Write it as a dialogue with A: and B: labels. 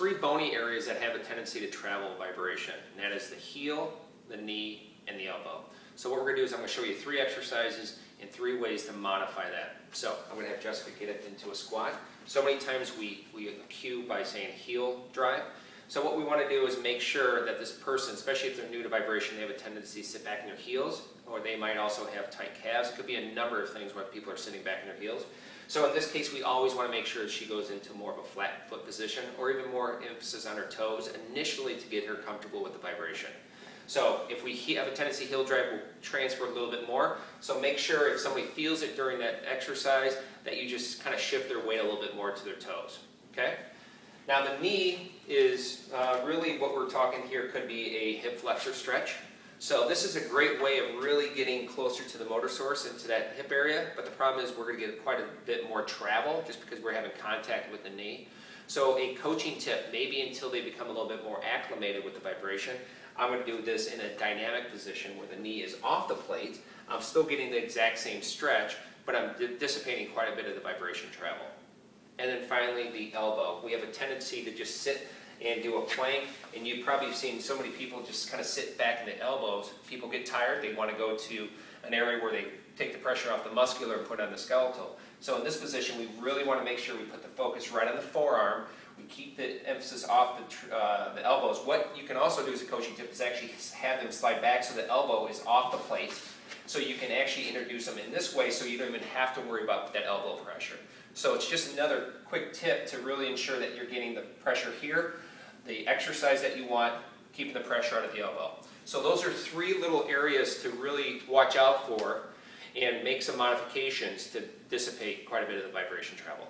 A: three bony areas that have a tendency to travel vibration, and that is the heel, the knee, and the elbow. So what we're going to do is I'm going to show you 3 exercises and 3 ways to modify that. So I'm going to have Jessica get it into a squat. So many times we cue by saying heel drive. So what we want to do is make sure that this person, especially if they're new to vibration, they have a tendency to sit back in their heels, or they might also have tight calves. It could be a number of things where people are sitting back in their heels. So in this case, we always want to make sure that she goes into more of a flat foot position, or even more emphasis on her toes initially to get her comfortable with the vibration. So if we have a tendency heel drive, we'll transfer a little bit more. So make sure if somebody feels it during that exercise that you just kind of shift their weight a little bit more to their toes. Okay? Now the knee is really what we're talking here could be a hip flexor stretch. So this is a great way of really getting closer to the motor source into that hip area, but the problem is we're going to get quite a bit more travel just because we're having contact with the knee. So a coaching tip, maybe until they become a little bit more acclimated with the vibration, I'm going to do this in a dynamic position where the knee is off the plate. I'm still getting the exact same stretch, but I'm dissipating quite a bit of the vibration travel. And then finally, the elbow. We have a tendency to just sit and do a plank, and you've probably seen so many people just kind of sit back in the elbows. People get tired, they want to go to an area where they take the pressure off the muscular and put it on the skeletal. So in this position, we really want to make sure we put the focus right on the forearm. We keep the emphasis off the elbows. What you can also do as a coaching tip is actually have them slide back so the elbow is off the plate. So you can actually introduce them in this way so you don't even have to worry about that elbow pressure. So it's just another quick tip to really ensure that you're getting the pressure here, the exercise that you want, keeping the pressure out of the elbow. So those are 3 little areas to really watch out for and make some modifications to dissipate quite a bit of the vibration travel.